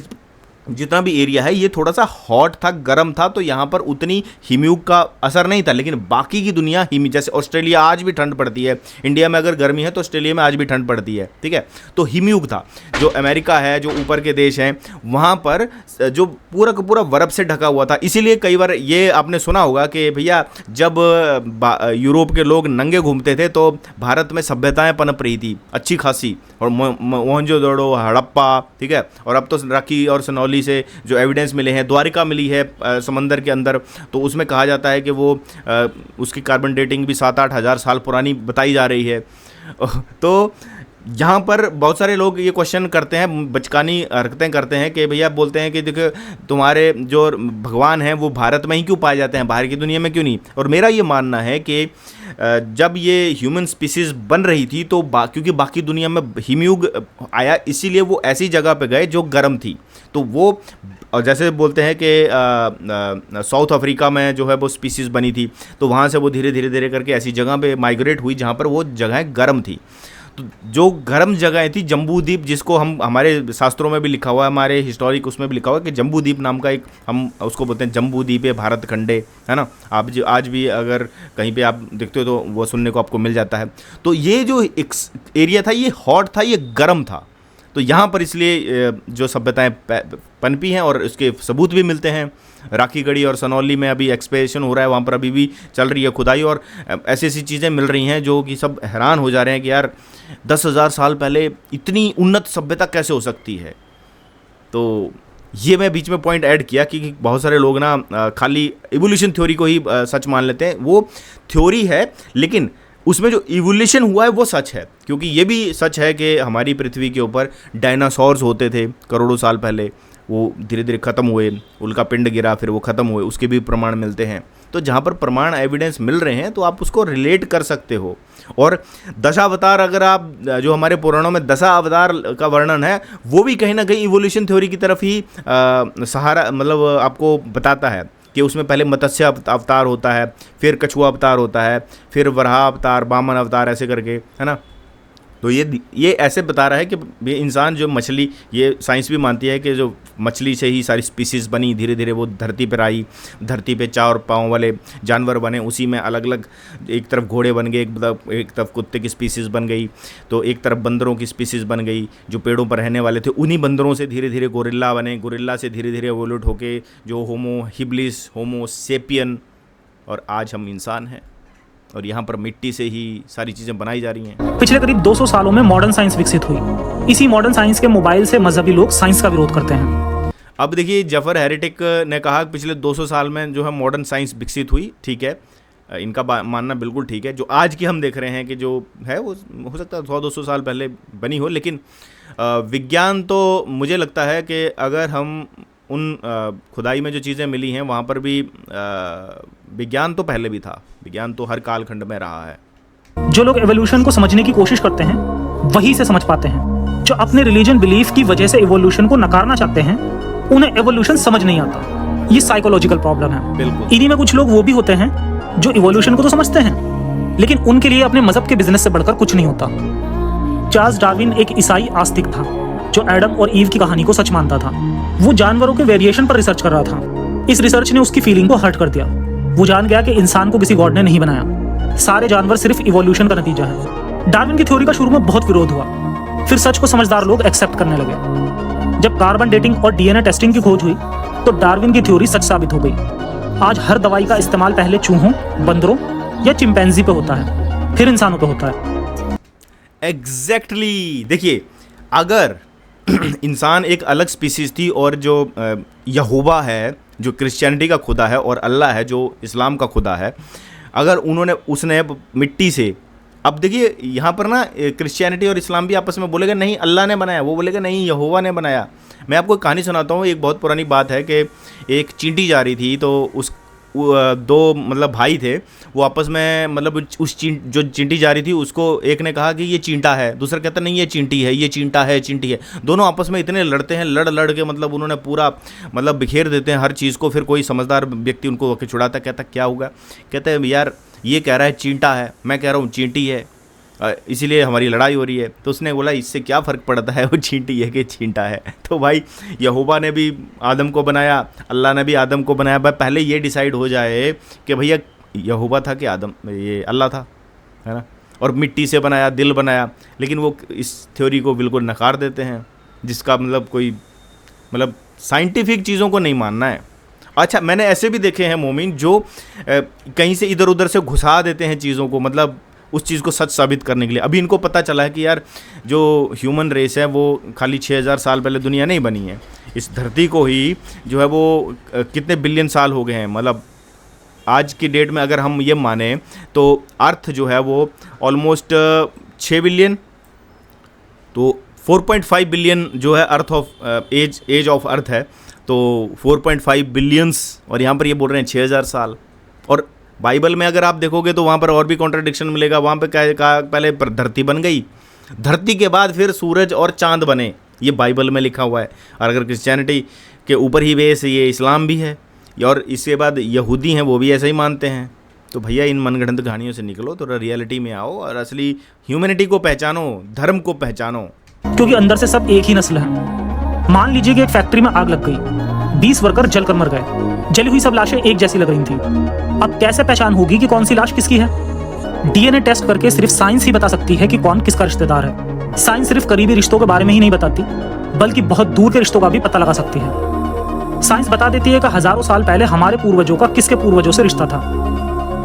जितना भी एरिया है ये थोड़ा सा हॉट था, गर्म था, तो यहाँ पर उतनी हीम्यूग का असर नहीं था। लेकिन बाकी की दुनिया जैसे ऑस्ट्रेलिया आज भी ठंड पड़ती है, इंडिया में अगर गर्मी है तो ऑस्ट्रेलिया में आज भी ठंड पड़ती है, ठीक है। तो हीम्यूग था। जो अमेरिका है, जो ऊपर के देश हैं, वहाँ पर जो पूरा का पूरा बर्फ़ से ढका हुआ था। इसीलिए कई बार ये आपने सुना होगा कि भैया जब यूरोप के लोग नंगे घूमते थे तो भारत में सभ्यताएँ पनप रही थी अच्छी खासी, और मोहनजोदड़ो, हड़प्पा, ठीक है। और अब तो राखी और सनौली से जो एविडेंस मिले हैं, द्वारिका मिली है समंदर के अंदर, तो उसमें कहा जाता है कि वो उसकी कार्बन डेटिंग भी 7-8 हज़ार साल पुरानी बताई जा रही है। तो यहाँ पर बहुत सारे लोग ये क्वेश्चन करते हैं, बचकानी हरकतें करते हैं कि भैया बोलते हैं कि देखो तुम्हारे जो भगवान हैं वो भारत में ही क्यों पाए जाते हैं, बाहर की दुनिया में क्यों नहीं। और मेरा ये मानना है कि जब ये ह्यूमन स्पीसीज़ बन रही थी तो क्योंकि बाकी दुनिया में हीम्यूग आया, इसीलिए वो ऐसी जगह पे गए जो गर्म थी। तो वो, और जैसे बोलते हैं कि साउथ अफ्रीका में जो है वो स्पीसीज़ बनी थी, तो वहाँ से वो धीरे धीरे करके ऐसी जगह पे माइग्रेट हुई जहाँ पर वो जगहें गर्म थी। तो जो गर्म जगह थी जम्बू द्वीप, जिसको हम हमारे शास्त्रों में भी लिखा हुआ है, हमारे हिस्टोरिक उसमें भी लिखा हुआ है कि जम्बू द्वीप नाम का एक, हम उसको बोलते हैं जम्बू द्वीप है भारत खंडे, है ना। आप जो आज भी अगर कहीं पे आप देखते हो तो वो सुनने को आपको मिल जाता है। तो ये जो एक एरिया था ये हॉट था, ये गर्म था। तो यहाँ पर इसलिए जो सभ्यताएं पनपी हैं और उसके सबूत भी मिलते हैं। राखी गढ़ी और सनौली में अभी एक्सपेडिशन हो रहा है, वहाँ पर अभी भी चल रही है खुदाई, और ऐसी ऐसी चीज़ें मिल रही हैं जो कि सब हैरान हो जा रहे हैं कि यार 10,000 साल पहले इतनी उन्नत सभ्यता कैसे हो सकती है। तो ये मैं बीच में पॉइंट ऐड किया कि बहुत सारे लोग ना खाली इवोल्यूशन थ्योरी को ही सच मान लेते हैं। वो थ्योरी है, लेकिन उसमें जो इवोल्यूशन हुआ है वो सच है, क्योंकि ये भी सच है कि हमारी पृथ्वी के ऊपर डायनासोर्स होते थे करोड़ों साल पहले, वो धीरे धीरे ख़त्म हुए, उनका पिंड गिरा, फिर वो ख़त्म हुए, उसके भी प्रमाण मिलते हैं। तो जहाँ पर प्रमाण एविडेंस मिल रहे हैं तो आप उसको रिलेट कर सकते हो। और दशावतार, अगर आप जो हमारे पुराणों में दशावतार का वर्णन है वो भी कहीं ना कहीं इवोल्यूशन थ्योरी की तरफ ही सहारा, मतलब आपको बताता है कि उसमें पहले मत्स्य अवतार होता है, फिर कछुआ अवतार होता है, फिर वराह अवतार, वामन अवतार, ऐसे करके, है ना। तो ये ऐसे बता रहा है कि ये इंसान जो मछली, ये साइंस भी मानती है कि जो मछली से ही सारी स्पीसीज़ बनी, धीरे धीरे वो धरती पर आई, धरती पे 4 पाँव वाले जानवर बने, उसी में अलग अलग, एक तरफ घोड़े बन गए, एक तरफ कुत्ते की स्पीसीज़ बन गई, तो एक तरफ बंदरों की स्पीसीज़ बन गई, जो पेड़ों पर रहने वाले थे उन्हीं बंदरों से धीरे धीरे गोरिल्ला बने, गोरिल्ला से धीरे धीरे एवोल्यूट होके जो होमो हिबिलिस, होमो सेपियन, और आज हम इंसान हैं। और यहाँ पर मिट्टी से ही सारी चीज़ें बनाई जा रही हैं। पिछले करीब 200 सालों में मॉडर्न साइंस विकसित हुई। इसी मॉडर्न साइंस के मोबाइल से मजहबी लोग साइंस का विरोध करते हैं। अब देखिए, जफर हेरेटिक ने कहा पिछले 200 साल में जो है मॉडर्न साइंस विकसित हुई, ठीक है, इनका मानना बिल्कुल ठीक है। जो आज की हम देख रहे हैं कि जो है वो हो सकता है 100-200 साल पहले बनी हो, लेकिन विज्ञान तो मुझे लगता है कि अगर हम उन खुदाई में जो चीज़ें मिली हैं वहाँ पर भी विज्ञान तो पहले भी था, विज्ञान तो हर कालखंड में रहा है। जो लोग एवोल्यूशन को समझने की कोशिश करते हैं वही से समझ पाते हैं। जो अपने रिलीजन बिलीफ की वजह से एवोल्यूशन को नकारना चाहते हैं उन्हें एवोल्यूशन समझ नहीं आता। ये साइकोलॉजिकल प्रॉब्लम है। बिल्कुल। इन्हीं में कुछ लोग वो भी होते हैं जो इवोल्यूशन को तो समझते हैं लेकिन उनके लिए अपने मजहब के बिजनेस से बढ़कर कुछ नहीं होता। चार्ल्स डार्विन एक ईसाई आस्तिक था जो एडम और ईव की कहानी को सच मानता था। वो जानवरों के वेरिएशन पर रिसर्च कर रहा था। इस रिसर्च ने उसकी फीलिंग को हर्ट कर दिया। वो जान गया कि इंसान को किसी गॉड ने नहीं बनाया, सारे जानवर सिर्फ इवोल्यूशन का नतीजा है। डार्विन की थ्योरी का शुरू में बहुत विरोध हुआ, फिर सच को समझदार लोग एक्सेप्ट करने लगे। जब कार्बन डेटिंग और डीएनए टेस्टिंग की खोज हुई तो डार्विन की थ्योरी सच साबित हो गई। आज हर दवाई का इस्तेमाल पहले चूहों, बंदरों या चिंपैंजी पे होता है, फिर इंसानों पे होता है। एग्जैक्टली। देखिए, अगर इंसान एक अलग स्पीसीज थी और जो यहोवा है जो क्रिश्चियनिटी का खुदा है और अल्लाह है जो इस्लाम का खुदा है, अगर उसने मिट्टी से, अब देखिए यहाँ पर ना क्रिश्चियनिटी और इस्लाम भी आपस में बोलेगा नहीं अल्लाह ने बनाया, वो बोलेगा नहीं यहोवा ने बनाया। मैं आपको एक कहानी सुनाता हूँ। एक बहुत पुरानी बात है कि एक चींटी जा रही थी, तो उस दो मतलब भाई थे, वो आपस में मतलब उस जो चींटी जा रही थी उसको एक ने कहा कि ये चींटा है, दूसरा कहता नहीं ये चींटी है, ये चींटा है, चींटी है। दोनों आपस में इतने लड़ते हैं, लड़ के मतलब उन्होंने पूरा मतलब बिखेर देते हैं हर चीज़ को। फिर कोई समझदार व्यक्ति उनको छुड़ाता, कहता क्या होगा, कहते हैं यार ये कह रहा है चींटा है, मैं कह रहा हूँ चींटी है। इसीलिए हमारी लड़ाई हो रही है। तो उसने बोला इससे क्या फ़र्क पड़ता है, वो चींटी है कि चींटा है। तो भाई यहोवा ने भी आदम को बनाया, अल्लाह ने भी आदम को बनाया। भाई पहले ये डिसाइड हो जाए कि भैया यहोवा था कि आदम ये अल्लाह था, है ना। और मिट्टी से बनाया, दिल बनाया, लेकिन वो इस थ्योरी को बिल्कुल नकार देते हैं, जिसका मतलब कोई मतलब साइंटिफिक चीज़ों को नहीं मानना है। अच्छा, मैंने ऐसे भी देखे हैं मोमिन जो कहीं से इधर उधर से घुसा देते हैं चीज़ों को, मतलब उस चीज़ को सच साबित करने के लिए। अभी इनको पता चला है कि यार जो ह्यूमन रेस है वो खाली 6000 साल पहले दुनिया नहीं बनी है, इस धरती को ही जो है वो कितने बिलियन साल हो गए हैं। मतलब आज की डेट में अगर हम ये माने तो अर्थ जो है वो ऑलमोस्ट 6 बिलियन, तो 4.5 बिलियन जो है earth of as of earth है, तो 4.5 बिलियंस, और यहाँ पर ये बोल रहे हैं 6000 साल। और बाइबल में अगर आप देखोगे तो वहाँ पर और भी कॉन्ट्रडिक्शन मिलेगा। वहाँ पे क्या कहा, पहले धरती बन गई, धरती के बाद फिर सूरज और चांद बने, ये बाइबल में लिखा हुआ है। और अगर क्रिश्चियनिटी के ऊपर ही बेस ये इस्लाम भी है, और इसके बाद यहूदी हैं वो भी ऐसा ही मानते हैं। तो भैया इन मनगढ़ंत कहानियों से निकलो, थोड़ा रियलिटी में आओ और असली ह्यूमैनिटी को पहचानो, धर्म को पहचानो। क्योंकि अंदर से सब एक ही नस्ल है। मान लीजिए कि एक फैक्ट्री में आग लग गई, 20 वर्कर जलकर मर गए, जली हुई सब लाशें एक जैसी लग रही थी। अब कैसे पहचान होगी कि कौन सी लाश किसकी है? डीएनए टेस्ट करके सिर्फ साइंस ही बता सकती है कि कौन किसका रिश्तेदार है। साइंस सिर्फ करीबी रिश्तों के बारे में ही नहीं बताती, बल्कि बहुत दूर के रिश्तों का भी पता लगा सकती है। साइंस बता देती है कि हजारों साल पहले हमारे पूर्वजों का किसके पूर्वजों से रिश्ता था।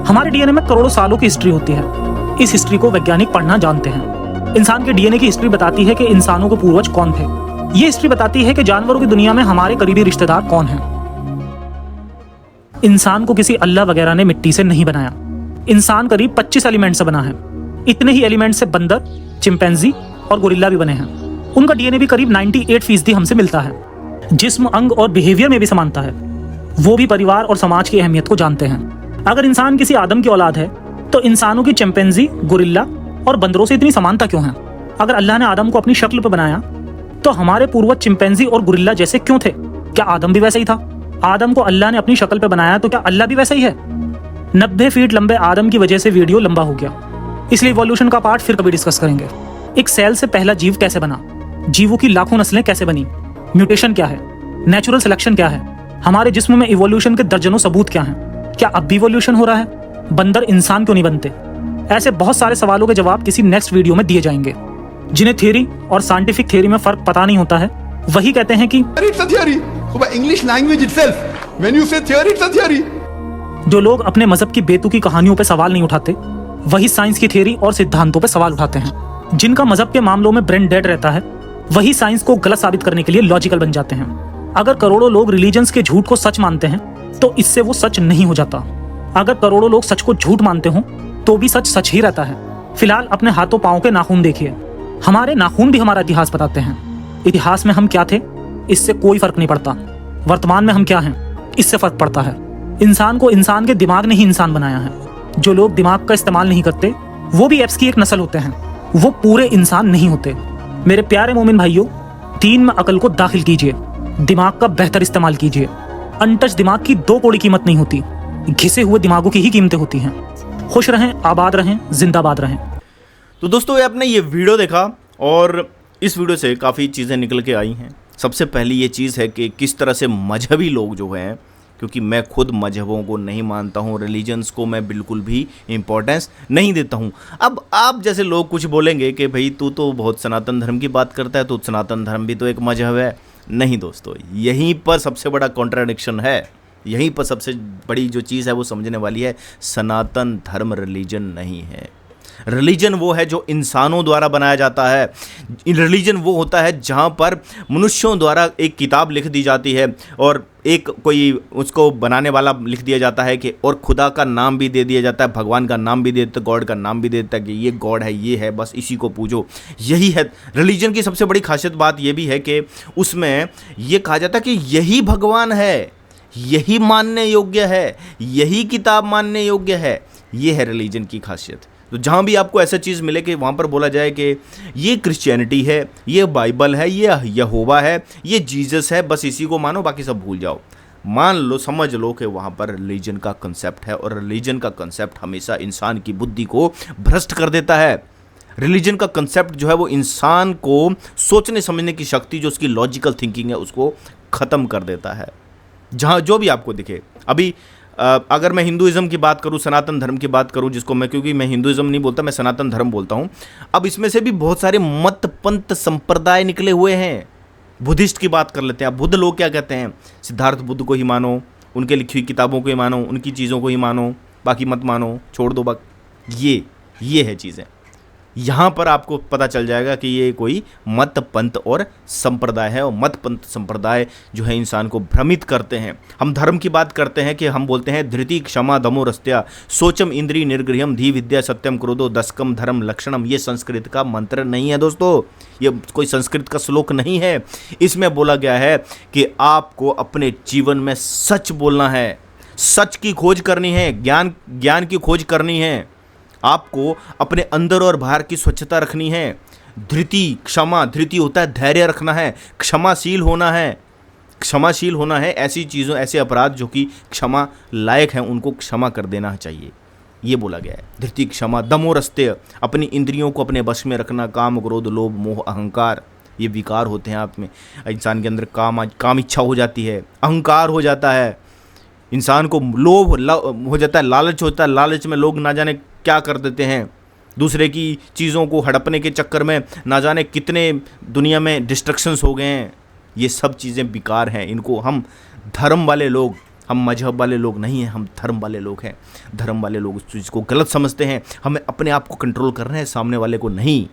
हमारे डीएनए में करोड़ों सालों की हिस्ट्री होती है। इस हिस्ट्री को वैज्ञानिक पढ़ना जानते हैं। इंसान के डीएनए की हिस्ट्री बताती है कि इंसानों के पूर्वज कौन थे। ये हिस्ट्री बताती है कि जानवरों की दुनिया में हमारे करीबी रिश्तेदार कौन हैं। इंसान को किसी अल्लाह वगैरह ने मिट्टी से नहीं बनाया। इंसान करीब 25 एलिमेंट से बना है। इतने ही एलिमेंट से बंदर, चिंपैंजी और गोरिल्ला भी बने हैं। उनका डीएनए भी करीब 98% हमसे मिलता है। जिस्म, अंग और बिहेवियर में भी समानता है। वो भी परिवार और समाज की अहमियत को जानते हैं। अगर इंसान किसी आदम की औलाद है तो इंसानों की चिंपैंजी, गोरिल्ला और बंदरों से इतनी समानता क्यों है? अगर अल्लाह ने आदम को अपनी शक्ल पर बनाया तो हमारे पूर्वज चिंपैंजी और गोरिल्ला जैसे क्यों थे? क्या आदम भी वैसा ही था? आदम को अल्लाह ने अपनी शक्ल पर बनाया तो क्या अल्लाह भी वैसा ही है? 90 फीट लंबे आदम की वजह से वीडियो लंबा हो गया, इसलिए इवोल्यूशन का पार्ट फिर कभी डिस्कस करेंगे। एक सेल से पहला जीव कैसे बना? जीवों की लाखों नस्लें कैसे बनी? म्यूटेशन क्या है? नेचुरल सिलेक्शन क्या है? हमारे जिस्म में इवोल्यूशन के दर्जनों सबूत क्या हैं? क्या अब भी इवोल्यूशन हो रहा है? बंदर इंसान क्यों नहीं बनते? ऐसे बहुत सारे सवालों के जवाब किसी नेक्स्ट वीडियो में दिए जाएंगे। जिन्हें थ्योरी और साइंटिफिक थ्योरी में फर्क पता नहीं होता है, वही कहते हैं कि it's a theory. So by English language itself, when you say theory, it's a theory. जो लोग अपने मजहब की बेतुकी कहानियों पे सवाल नहीं उठाते, वही साइंस की थ्योरी और सिद्धांतों पे सवाल उठाते हैं। जिनका मजहब के मामलों में ब्रेन डेड रहता है, वही साइंस को गलत साबित करने के लिए लॉजिकल बन जाते हैं। अगर करोड़ों लोग रिलीजन्स के झूठ को सच मानते हैं तो इससे वो सच नहीं हो जाता। अगर करोड़ों लोग सच को झूठ मानते हो तो भी सच सच ही रहता है। फिलहाल अपने हाथों पांव के नाखून देखिए। हमारे नाखून भी हमारा इतिहास बताते हैं। इतिहास में हम क्या थे इससे कोई फर्क नहीं पड़ता। वर्तमान में हम क्या हैं इससे फर्क पड़ता है। इंसान को इंसान के दिमाग ने ही इंसान बनाया है। जो लोग दिमाग का इस्तेमाल नहीं करते वो भी एप्स की एक नस्ल होते हैं, वो पूरे इंसान नहीं होते। मेरे प्यारे मोमिन भाइयों, दीन में अकल को दाखिल कीजिए, दिमाग का बेहतर इस्तेमाल कीजिए। अनटच दिमाग की 2 कौड़ी कीमत नहीं होती, घिसे हुए दिमागों की ही कीमतें होती हैं। खुश रहें, आबाद रहें, जिंदाबाद रहें। तो दोस्तों आपने ये वीडियो देखा और इस वीडियो से काफ़ी चीज़ें निकल के आई हैं। सबसे पहली ये चीज़ है कि किस तरह से मजहबी लोग जो हैं, क्योंकि मैं खुद मजहबों को नहीं मानता हूँ, रिलीजन्स को मैं बिल्कुल भी इम्पोर्टेंस नहीं देता हूँ। अब आप जैसे लोग कुछ बोलेंगे कि भाई तू तो बहुत सनातन धर्म की बात करता है, तो सनातन धर्म भी तो एक मजहब है। नहीं दोस्तों, यहीं पर सबसे बड़ा कॉन्ट्राडिक्शन है। यहीं पर सबसे बड़ी जो चीज़ है वो समझने वाली है। सनातन धर्म रिलीजन नहीं है। रिलीजन वो है जो इंसानों द्वारा बनाया जाता है। रिलीजन वो होता है जहाँ पर मनुष्यों द्वारा एक किताब लिख दी जाती है और एक कोई उसको बनाने वाला लिख दिया जाता है कि और खुदा का नाम भी दे दिया जाता है, भगवान का नाम भी दे देता है, गॉड का नाम भी दे देता है कि ये गॉड है, ये है, बस इसी को पूजो। यही है रिलीजन की सबसे बड़ी खासियत। बात ये भी है कि उसमें ये कहा जाता है कि यही भगवान है, यही मानने योग्य है, यही किताब मानने योग्य है। ये है रिलीजन की खासियत। तो जहाँ भी आपको ऐसा चीज़ मिले कि वहाँ पर बोला जाए कि ये क्रिश्चियनिटी है, ये बाइबल है, ये यहोवा है, ये जीसस है, बस इसी को मानो, बाकी सब भूल जाओ। मान लो, समझ लो कि वहाँ पर रिलीजन का कंसेप्ट है और रिलीजन का कंसेप्ट हमेशा इंसान की बुद्धि को भ्रष्ट कर देता है। रिलीजन का कंसेप्ट जो है वो इंसान को सोचने समझने की शक्ति, जो उसकी लॉजिकल थिंकिंग है, उसको ख़त्म कर देता है। जहाँ जो भी आपको दिखे, अभी अगर मैं हिंदुइज्म की बात करूँ, सनातन धर्म की बात करूँ, जिसको मैं, क्योंकि मैं हिंदुइज्म नहीं बोलता, मैं सनातन धर्म बोलता हूँ। अब इसमें से भी बहुत सारे मत पंथ संप्रदाय निकले हुए हैं। बुद्धिस्ट की बात कर लेते हैं। अब बुद्ध लोग क्या कहते हैं? सिद्धार्थ बुद्ध को ही मानो, उनके लिखी हुई किताबों को ही मानो, उनकी चीज़ों को ही मानो, बाकी मत मानो, छोड़ दो ये है चीज़ें। यहाँ पर आपको पता चल जाएगा कि ये कोई मत पंथ और संप्रदाय है, और मत पंथ संप्रदाय जो है इंसान को भ्रमित करते हैं। हम धर्म की बात करते हैं कि हम बोलते हैं धृति क्षमा दमो रस्त्या सोचम इंद्रिय निर्गृहम धी विद्या सत्यम क्रोधो दशकम धर्म लक्षणम। ये संस्कृत का मंत्र नहीं है दोस्तों, ये कोई संस्कृत का श्लोक नहीं है। इसमें बोला गया है कि आपको अपने जीवन में सच बोलना है, सच की खोज करनी है, ज्ञान की खोज करनी है। आपको अपने अंदर और बाहर की स्वच्छता रखनी है। धृति क्षमा, धृति होता है धैर्य रखना है, क्षमाशील होना है, क्षमाशील होना है। ऐसी चीज़ों, ऐसे अपराध जो कि क्षमा लायक हैं, उनको क्षमा कर देना चाहिए, ये बोला गया है। धृति क्षमा दमोरस्त्य, अपनी इंद्रियों को अपने वश में रखना। काम क्रोध लोभ मोह अहंकार, ये विकार होते हैं आप में। इंसान के अंदर काम इच्छा हो जाती है, अहंकार हो जाता है, इंसान को लोभ हो जाता है, लालच होता है। लालच में लोग ना जाने क्या कर देते हैं, दूसरे की चीज़ों को हड़पने के चक्कर में ना जाने कितने दुनिया में डिस्ट्रक्शंस हो गए हैं। ये सब चीज़ें विकार हैं। इनको हम धर्म वाले लोग, हम मजहब वाले लोग नहीं हैं, हम धर्म वाले लोग हैं। धर्म वाले लोग उस चीज़ को गलत समझते हैं। हमें अपने आप को कंट्रोल करना है, सामने वाले को नहीं।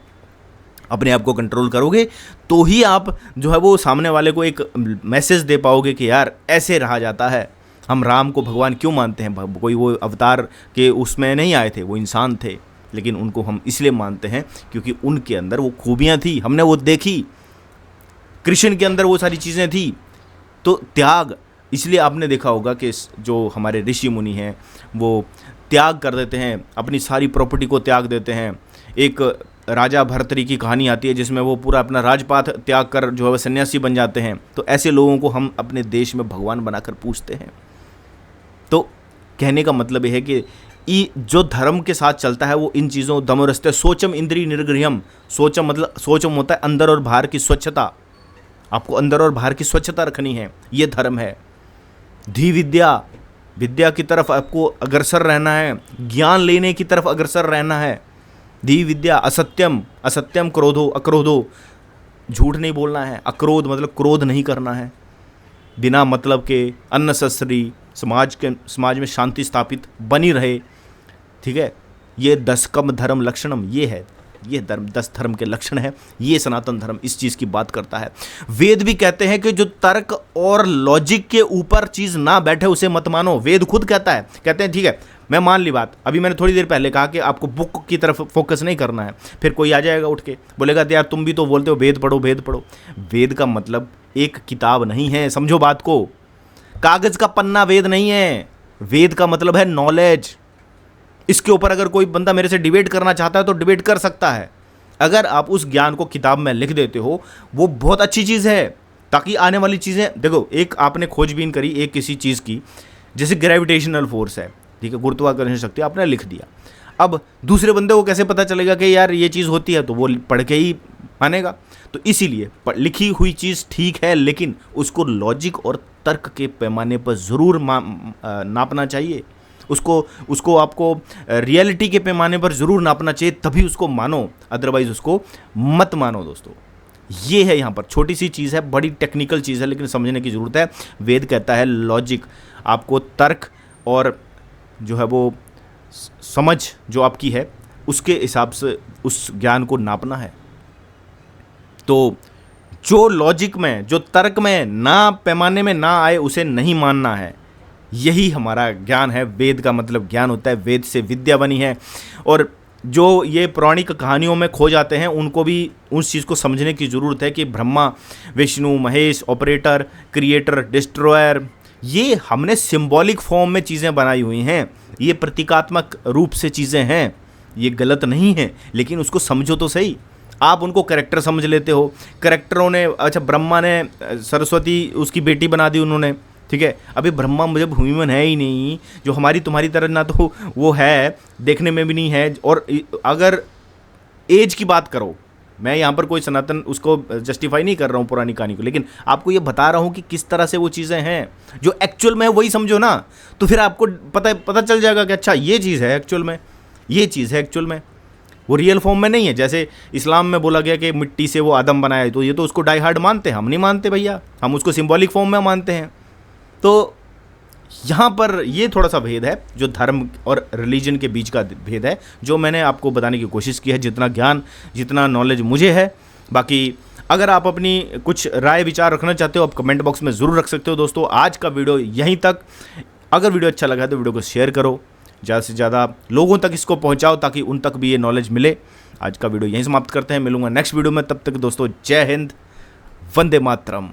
अपने आप को कंट्रोल करोगे तो ही आप जो है वो सामने वाले को एक मैसेज दे पाओगे कि यार ऐसे रहा जाता है। हम राम को भगवान क्यों मानते हैं? कोई वो अवतार के उसमें नहीं आए थे, वो इंसान थे, लेकिन उनको हम इसलिए मानते हैं क्योंकि उनके अंदर वो खूबियाँ थी, हमने वो देखी। कृष्ण के अंदर वो सारी चीज़ें थी। तो त्याग, इसलिए आपने देखा होगा कि जो हमारे ऋषि मुनि हैं वो त्याग कर देते हैं, अपनी सारी प्रॉपर्टी को त्याग देते हैं। एक राजा भर्तरी की कहानी आती है जिसमें वो पूरा अपना राजपाट त्याग कर जो है वह सन्यासी बन जाते हैं। तो ऐसे लोगों को हम अपने देश में भगवान बनाकर पूजते हैं। तो कहने का मतलब यह है कि जो धर्म के साथ चलता है वो इन चीज़ों दमोरस्ते सोचम इंद्रिय निर्गृहम। सोचम मतलब सोचम होता है अंदर और बाहर की स्वच्छता। आपको अंदर और बाहर की स्वच्छता रखनी है, ये धर्म है। धी विद्या, विद्या की तरफ आपको अग्रसर रहना है, ज्ञान लेने की तरफ अग्रसर रहना है। धी विद्या असत्यम, असत्यम क्रोधो अक्रोधो, झूठ नहीं बोलना है। अक्रोध मतलब क्रोध नहीं करना है बिना मतलब के। अन्न शस्त्री, समाज में शांति स्थापित बनी रहे, ठीक है। ये दशकम धर्म लक्षणम, ये है, ये धर्म 10 धर्म के लक्षण है। ये सनातन धर्म इस चीज़ की बात करता है। वेद भी कहते हैं कि जो तर्क और लॉजिक के ऊपर चीज़ ना बैठे उसे मत मानो। वेद खुद कहता है, कहते हैं ठीक है मैं मान ली बात। अभी मैंने थोड़ी देर पहले कहा कि आपको बुक की तरफ फोकस नहीं करना है। फिर कोई आ जाएगा उठ के बोलेगा यार तुम भी तो बोलते हो वेद पढ़ो वेद पढ़ो। वेद का मतलब एक किताब नहीं है, समझो बात को। कागज़ का पन्ना वेद नहीं है। वेद का मतलब है नॉलेज। इसके ऊपर अगर कोई बंदा मेरे से डिबेट करना चाहता है तो डिबेट कर सकता है। अगर आप उस ज्ञान को किताब में लिख देते हो वो बहुत अच्छी चीज़ है, ताकि आने वाली चीज़ें देखो। एक आपने खोजबीन करी एक किसी चीज़ की, जैसे ग्रेविटेशनल फोर्स है, ठीक है, गुरुत्वाकर्षण शक्ति, आपने लिख दिया। अब दूसरे बंदे को कैसे पता चलेगा कि यार ये चीज़ होती है? तो वो पढ़ के ही मानेगा। तो इसीलिए लिखी हुई चीज़ ठीक है, लेकिन उसको लॉजिक और तर्क के पैमाने पर ज़रूर नापना चाहिए। उसको आपको रियलिटी के पैमाने पर ज़रूर नापना चाहिए, तभी उसको मानो, अदरवाइज़ उसको मत मानो दोस्तों। ये है यहाँ पर छोटी सी चीज़ है, बड़ी टेक्निकल चीज़ है, लेकिन समझने की ज़रूरत है। वेद कहता है लॉजिक, आपको तर्क और जो है वो समझ जो आपकी है उसके हिसाब से उस ज्ञान को नापना है। तो जो लॉजिक में, जो तर्क में ना पैमाने में ना आए उसे नहीं मानना है। यही हमारा ज्ञान है। वेद का मतलब ज्ञान होता है, वेद से विद्या बनी है। और जो ये पौराणिक कहानियों में खो जाते हैं उनको भी उस चीज़ को समझने की ज़रूरत है कि Brahma Vishnu Mahesh operator creator destroyer, ये हमने सिंबॉलिक फॉर्म में चीज़ें बनाई हुई हैं। ये प्रतीकात्मक रूप से चीज़ें हैं, ये गलत नहीं है, लेकिन उसको समझो तो सही। आप उनको कैरेक्टर समझ लेते हो। कैरेक्टरों ने, अच्छा ब्रह्मा ने सरस्वती उसकी बेटी बना दी उन्होंने, ठीक है। अभी ब्रह्मा मुझे ह्यूमन है ही नहीं, जो हमारी तुम्हारी तरह ना तो वो है, देखने में भी नहीं है। और अगर एज की बात करो, मैं यहाँ पर कोई सनातन उसको जस्टिफाई नहीं कर रहा हूँ पुरानी कहानी को, लेकिन आपको ये बता रहा हूँ कि किस तरह से वो चीज़ें हैं जो एक्चुअल में है, वही समझो ना। तो फिर आपको पता चल जाएगा कि अच्छा ये चीज़ है एक्चुअल में, ये चीज़ है एक्चुअल में, वो रियल फॉर्म में नहीं है। जैसे इस्लाम में बोला गया कि मिट्टी से वो आदम बनाया, तो ये तो उसको डाई हार्ड मानते हैं, हम नहीं मानते भैया, हम उसको सिंबॉलिक फॉर्म में मानते हैं। तो यहाँ पर ये थोड़ा सा भेद है जो धर्म और रिलीजन के बीच का भेद है, जो मैंने आपको बताने की कोशिश की है, जितना ज्ञान जितना नॉलेज मुझे है। बाकी अगर आप अपनी कुछ राय विचार रखना चाहते हो आप कमेंट बॉक्स में ज़रूर रख सकते हो। दोस्तों आज का वीडियो यहीं तक। अगर वीडियो अच्छा लगा तो वीडियो को शेयर करो, ज़्यादा से ज़्यादा लोगों तक इसको पहुँचाओ ताकि उन तक भी ये नॉलेज मिले। आज का वीडियो यहीं समाप्त करते हैं, मिलूंगा नेक्स्ट वीडियो में। तब तक दोस्तों जय हिंद, वंदे मातरम।